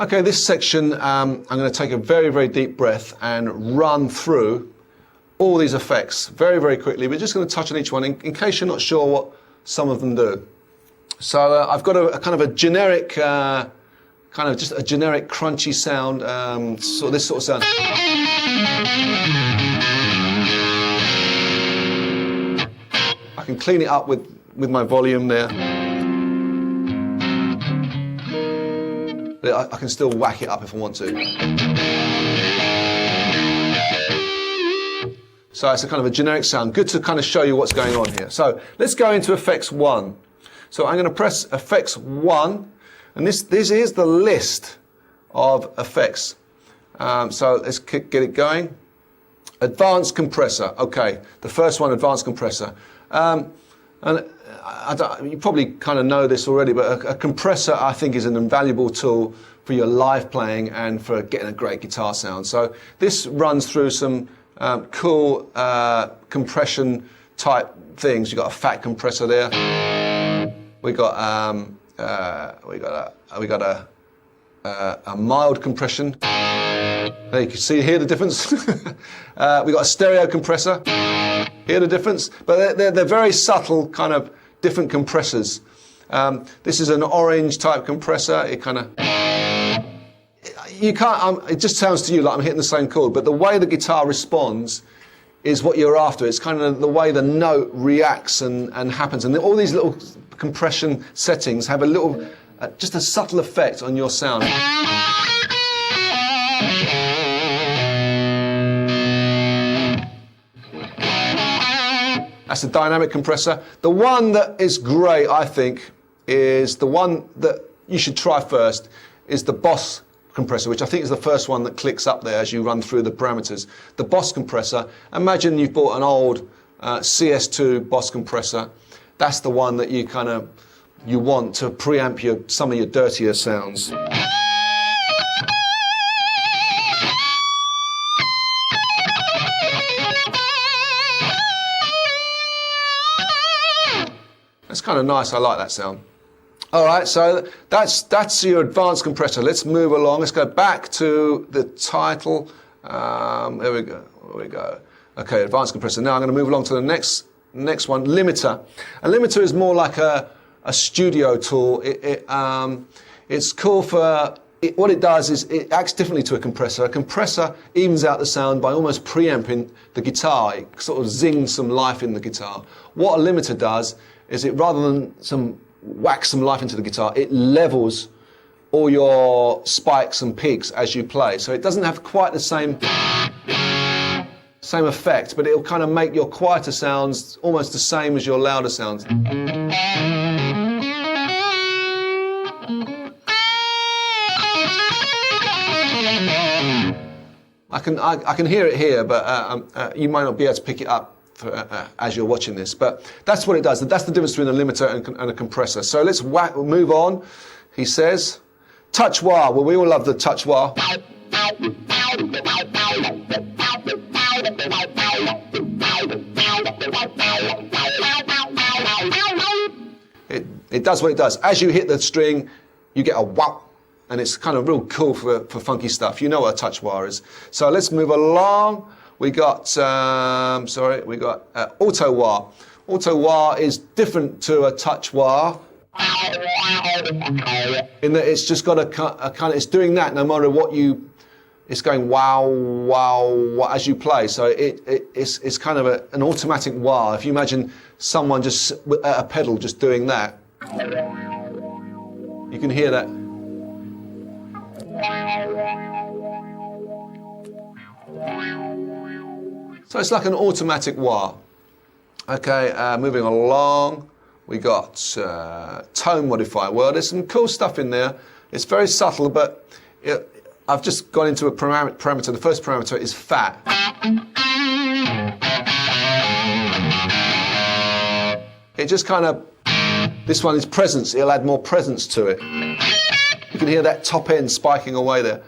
Okay, this section, I'm going to take a very, very deep breath and run through all these effects very, very quickly. We're just going to touch on each one in case you're not sure what some of them do. So I've got a kind of a generic, just a generic crunchy sound, this sort of sound. I can clean it up with my volume there. I can still whack it up if I want to. So it's a kind of a generic sound. Good to kind of show you what's going on here. So let's go into effects 1. So I'm going to press effects 1, and this is the list of effects. So let's get it going. Advanced compressor. Okay, the first one, advanced compressor. And you probably kind of know this already, but a compressor, I think, is an invaluable tool for your live playing and for getting a great guitar sound. So this runs through some cool compression type things. You've got a fat compressor there. We got a mild compression. There you can hear the difference. We got a stereo compressor. Hear the difference? But they're very subtle, kind of different compressors. This is an orange type compressor. It kind of, you can't. It just sounds to you like I'm hitting the same chord. But the way the guitar responds is what you're after. It's kind of the way the note reacts and happens. And all these little compression settings have a little, just a subtle effect on your sound. That's a dynamic compressor. The one that is great, I think, is the one that you should try first, is the Boss compressor, which I think is the first one that clicks up there as you run through the parameters. The Boss compressor, imagine you've bought an old CS2 Boss compressor. That's the one that you want to preamp some of your dirtier sounds. That's kind of nice. I like that sound. All right, so that's your advanced compressor. Let's move along. Let's go back to the title. There we go. Okay, advanced compressor. Now I'm going to move along to the next one, limiter. A limiter is more like a studio tool. It's cool for what it does is it acts differently to a compressor. A compressor evens out the sound by almost preamping the guitar. It sort of zings some life in the guitar. What a limiter does is it, rather than whack some life into the guitar, it levels all your spikes and peaks as you play. So it doesn't have quite the same effect, but it'll kind of make your quieter sounds almost the same as your louder sounds. I can hear it here, but you might not be able to pick it up as you're watching this, but that's what it does. That's the difference between a limiter and a compressor. So let's move on. He says, touch wah. Well, we all love the touch wah. It does what it does. As you hit the string, you get a wah, and it's kind of real cool for funky stuff. You know what a touch wah is. So let's move along. We got, auto wah. Auto wah is different to a touch wah in that it's just got a kind of, it's doing that no matter what it's going wow, wow, wow as you play. So it's kind of an automatic wah. If you imagine someone just at a pedal just doing that, you can hear that. So it's like an automatic wah. Okay, moving along, we got tone modifier. Well, there's some cool stuff in there. It's very subtle, but I've just gone into a parameter. The first parameter is fat. It just kind of, this one is presence. It'll add more presence to it. You can hear that top end spiking away there.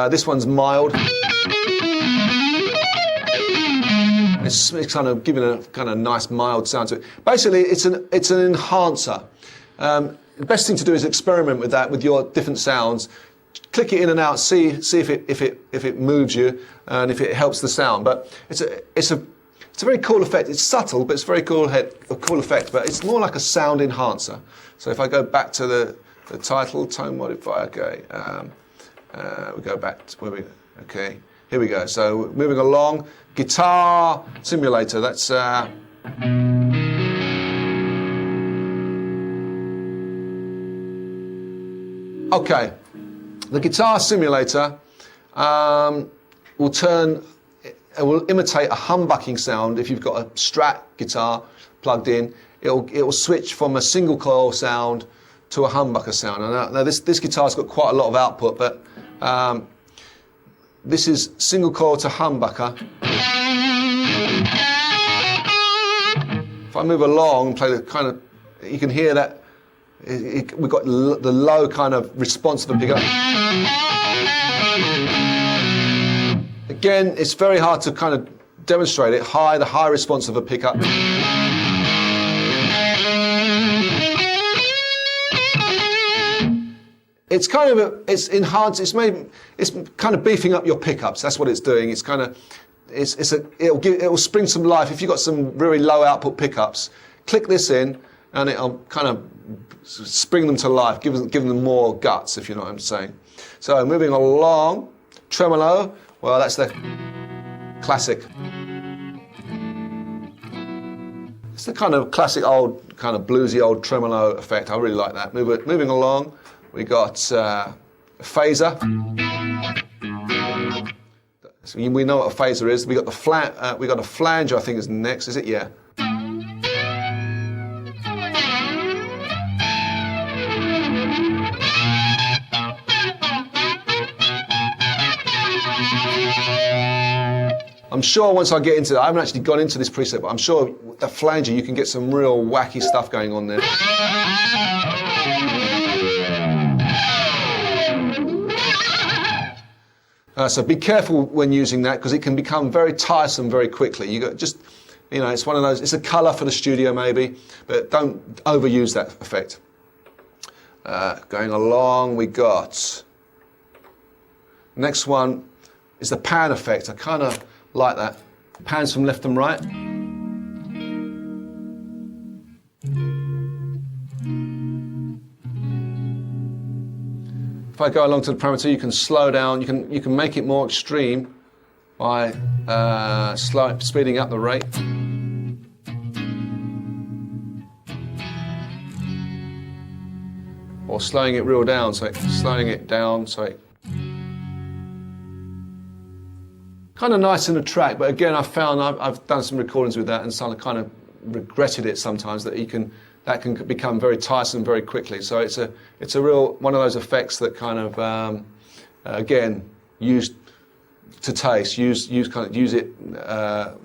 This one's mild. It's kind of giving a kind of nice mild sound to it. Basically, it's an enhancer. The best thing to do is experiment with that, with your different sounds. click it in and out, see if it moves you and if it helps the sound. But it's a very cool effect. It's subtle, but it's a very cool effect. But it's more like a sound enhancer. So if I go back to the title, tone modifier, okay, we go back to where we, okay, here we go. So moving along, guitar simulator. That's okay. The guitar simulator will imitate a humbucking sound. If you've got a Strat guitar plugged in, it will switch from a single coil sound to a humbucker sound. Now this guitar's got quite a lot of output, but this is single coil to humbucker. If I move along and play the kind of, you can hear that we've got the low kind of response of the pickup. Again, it's very hard to kind of demonstrate it. The high response of a pickup. It's kind of it's enhanced. It's kind of beefing up your pickups. That's what it's doing. It's kind of it'll spring some life. If you've got some very low output pickups, click this in, and it'll kind of spring them to life, give them more guts, if you know what I'm saying. So moving along, tremolo. Well, that's the classic. It's the kind of classic old, kind of bluesy old tremolo effect. I really like that. Moving along, we got phaser. So we know what a phaser is. We got a flanger, I think is next. Is it? Yeah. I'm sure once I get into that, I haven't actually gone into this preset, but I'm sure the flanger, you can get some real wacky stuff going on there. So be careful when using that, because it can become very tiresome very quickly. It's one of those, it's a colour for the studio maybe, but don't overuse that effect. Going along, we got, next one is the pan effect. I kind of like that. Pans from left and right. If I go along to the parameter, you can slow down. You can make it more extreme by speeding up the rate. Or slowing it real down, slowing it down so it kind of nice in the track, but again, I've found I've done some recordings with that and so I kind of regretted it sometimes that that can become very tiresome very quickly. So it's a real one of those effects that kind of again used to taste, use it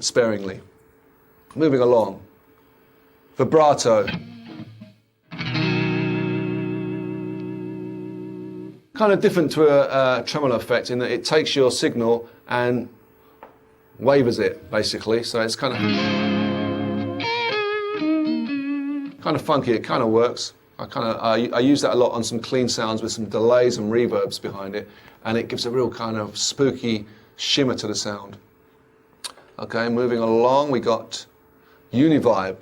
sparingly. Moving along, vibrato. Kind of different to a tremolo effect in that it takes your signal and wavers it basically, so it's kind of funky. It kind of works. I use that a lot on some clean sounds with some delays and reverbs behind it, and it gives a real kind of spooky shimmer to the sound. Okay, moving along, we got Univibe.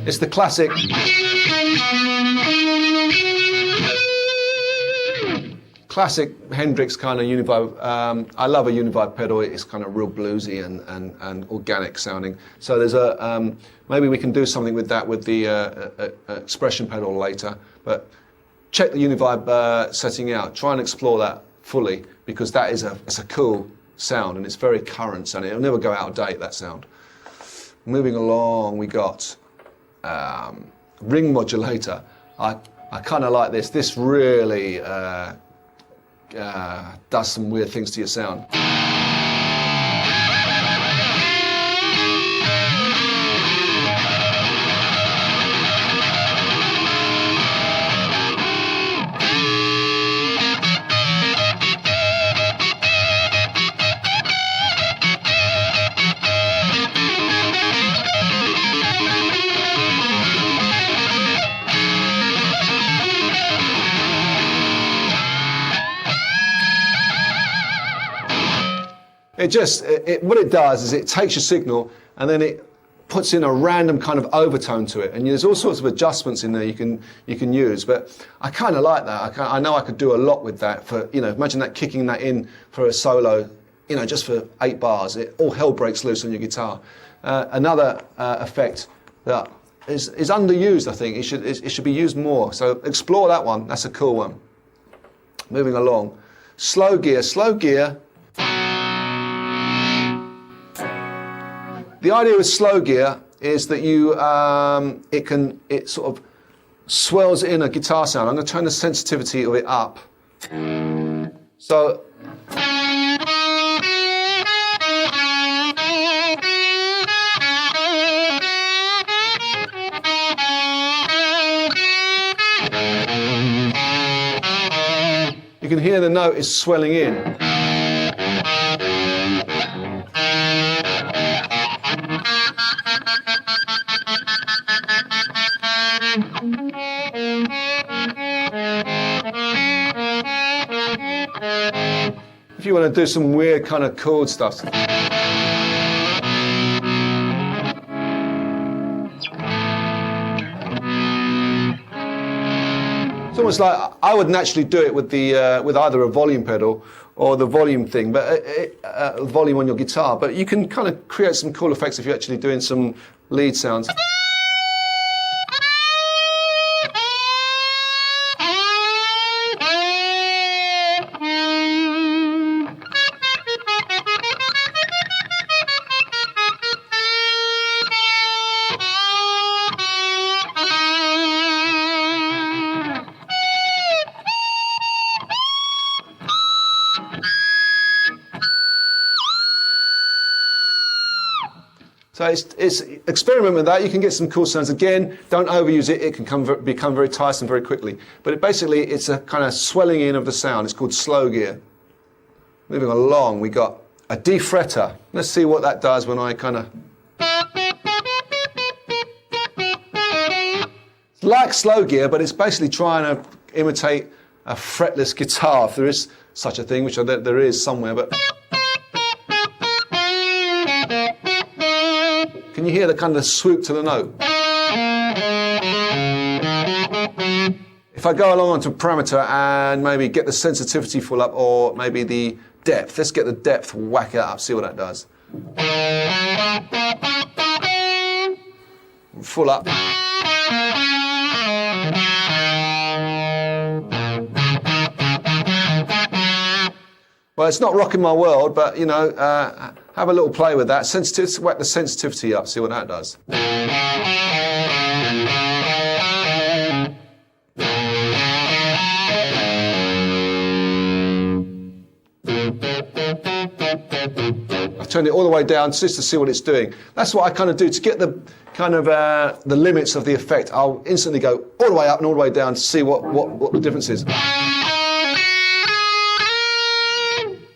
It's the classic. Classic Hendrix kind of Univibe. I love a Univibe pedal. It's kind of real bluesy and organic sounding. So there's maybe we can do something with that with the expression pedal later. But check the Univibe setting out. Try and explore that fully, because that is it's a cool sound and it's very current sound. It'll never go out of date, that sound. Moving along, we got ring modulator. I kind of like this. This really does some weird things to your sound. What it does is it takes your signal and then it puts in a random kind of overtone to it, and there's all sorts of adjustments in there you can use. But I kind of like that. I know I could do a lot with that. For imagine that kicking that in for a solo, just for 8 bars. All hell breaks loose on your guitar. Another effect that is underused. I think it should be used more. So explore that one. That's a cool one. Moving along, slow gear. Slow gear. The idea with slow gear is that it sort of swells in a guitar sound. I'm going to turn the sensitivity of it up. So you can hear the note is swelling in. If you want to do some weird kind of chord stuff. It's almost like I would naturally do it with either a volume pedal or the volume thing, but volume on your guitar. But you can kind of create some cool effects if you're actually doing some lead sounds. So it's experiment with that. You can get some cool sounds. Again, don't overuse it. It can become very tiresome very quickly. But it's a kind of swelling in of the sound. It's called slow gear. Moving along, we got a D fretter. Let's see what that does when I kind of... It's like slow gear, but it's basically trying to imitate a fretless guitar, if there is such a thing, which there is somewhere, but... Can you hear the kind of swoop to the note? If I go along onto a parameter and maybe get the sensitivity full up, or maybe the depth, let's get the depth, whack it up, see what that does. Full up. Well, it's not rocking my world, but have a little play with that. Whack the sensitivity up, see what that does. I've turned it all the way down just to see what it's doing. That's what I kind of do to get the kind of the limits of the effect. I'll instantly go all the way up and all the way down to see what the difference is.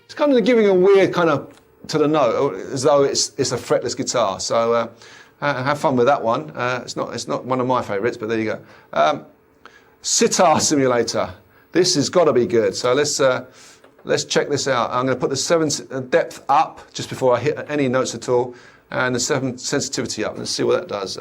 It's kind of giving a weird kind of to the note, as though it's a fretless guitar. So have fun with that one. It's not one of my favourites, but there you go. Sitar simulator. This has got to be good. So let's check this out. I'm going to put the depth up just before I hit any notes at all, and the sensitivity up. Let's see what that does.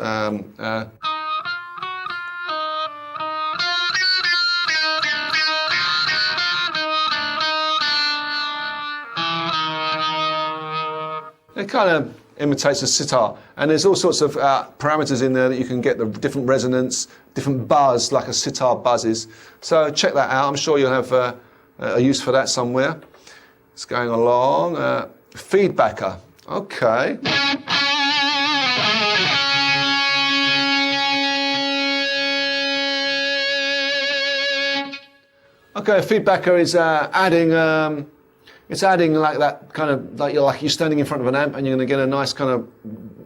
It kind of imitates a sitar, and there's all sorts of parameters in there that you can get the different resonance, different buzz, like a sitar buzzes. So check that out. I'm sure you'll have a use for that somewhere. It's going along. Feedbacker. Okay. Okay, a feedbacker is adding. It's adding like that kind of like you're standing in front of an amp and you're going to get a nice kind of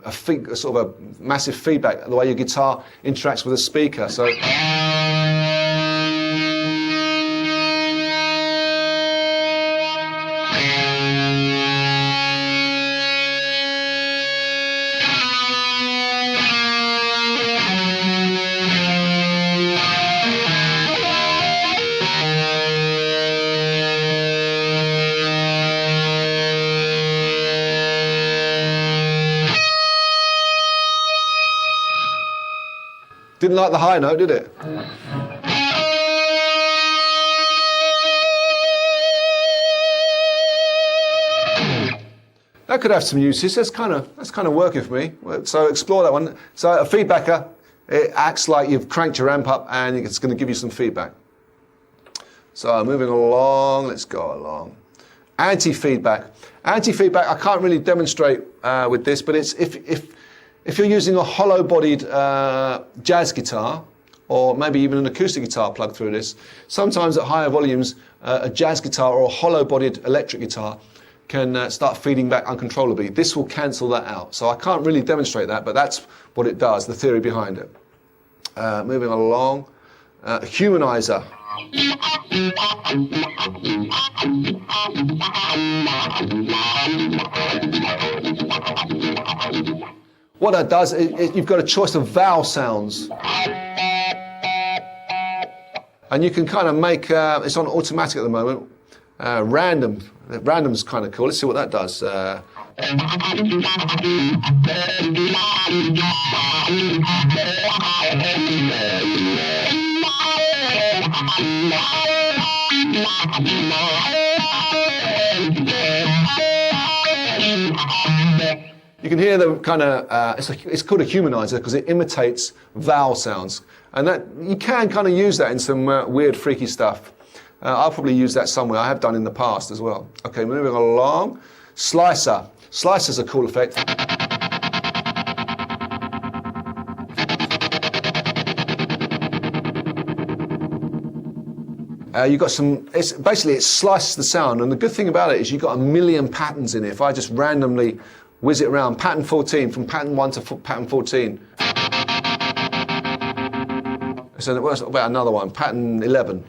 a sort of a massive feedback the way your guitar interacts with a speaker. So. Didn't like the high note, did it? That could have some uses. That's kind of working for me. So explore that one. So a feedbacker, it acts like you've cranked your amp up and it's going to give you some feedback. So moving along, let's go along. Anti-feedback. Anti-feedback, I can't really demonstrate with this, but it's if you're using a hollow-bodied jazz guitar, or maybe even an acoustic guitar plugged through this, sometimes at higher volumes, a jazz guitar or a hollow-bodied electric guitar can start feeding back uncontrollably. This will cancel that out. So I can't really demonstrate that, but that's what it does, the theory behind it. Moving along, humanizer. What that does, you've got a choice of vowel sounds. And you can kind of make, it's on automatic at the moment, random. Random's kind of cool. Let's see what that does. You can hear the kind of, it's called a humanizer because it imitates vowel sounds. And that you can kind of use that in some weird, freaky stuff. I'll probably use that somewhere. I have done in the past as well. Okay, moving along. Slicer. Slicer's a cool effect. You've got some, it slices the sound, and the good thing about it is you've got a million patterns in it. If I just randomly whiz it around, pattern 14, from pattern 1 to pattern 14. So what about another one, pattern 11.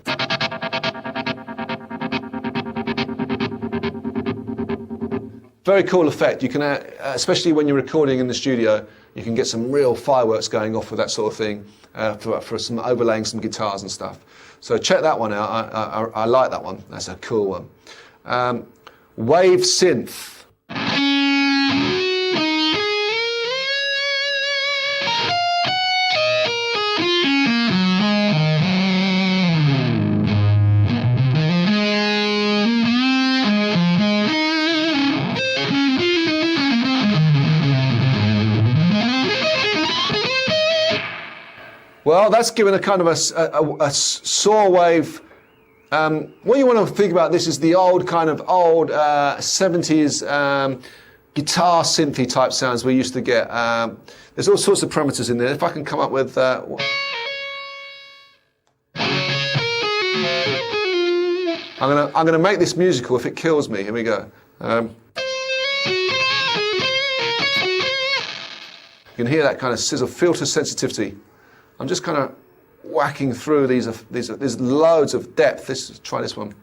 Very cool effect. You can, especially when you're recording in the studio, you can get some real fireworks going off with that sort of thing for some overlaying some guitars and stuff. So check that one out. I like that one. That's a cool one. Wave synth. Well, that's given a kind of a saw wave. What you want to think about this is the old 70s guitar synthy type sounds we used to get. There's all sorts of parameters in there. If I can come up with... I'm gonna make this musical if it kills me. Here we go. You can hear that kind of sizzle, filter sensitivity. I'm just kind of whacking through these. There's loads of depth. Let's try this one.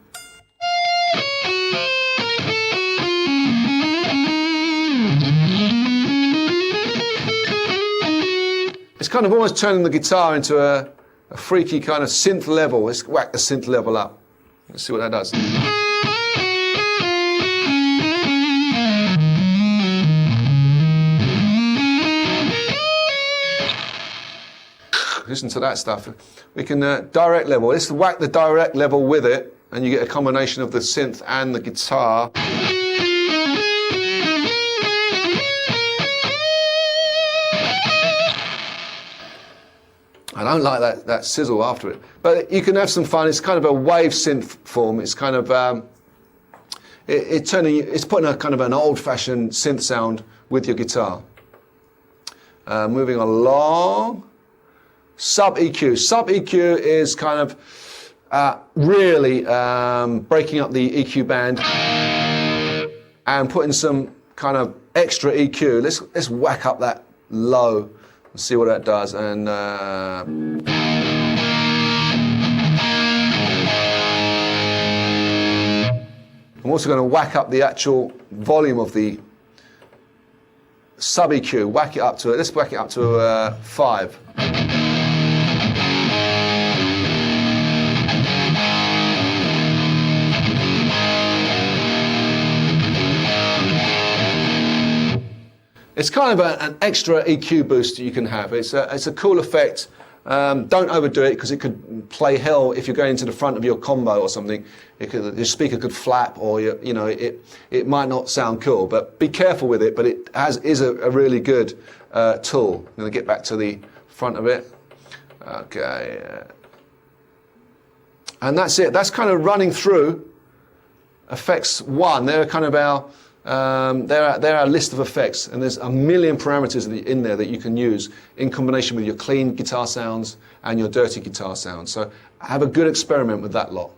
It's kind of almost turning the guitar into a freaky kind of synth level. Let's whack the synth level up. Let's see what that does. Listen to that stuff. We can direct level. Let's whack the direct level with it, and you get a combination of the synth and the guitar. I don't like that sizzle after it, but you can have some fun. It's kind of a wave synth form. It's kind of it's putting a kind of an old-fashioned synth sound with your guitar. Moving along. Sub-EQ. Sub-EQ is kind of really breaking up the EQ band and putting some kind of extra EQ. Let's whack up that low and see what that does. And I'm also going to whack up the actual volume of the sub-EQ. Whack it up to it. Let's whack it up to 5. It's kind of an extra EQ boost that you can have. It's a cool effect. Don't overdo it because it could play hell if you're going into the front of your combo or something. Your speaker could flap, or it might not sound cool. But be careful with it. But it is a really good tool. I'm going to get back to the front of it. Okay, and that's it. That's kind of running through effects 1. They're kind of our they're our list of effects, and there's a million parameters in there that you can use in combination with your clean guitar sounds and your dirty guitar sounds. So have a good experiment with that lot.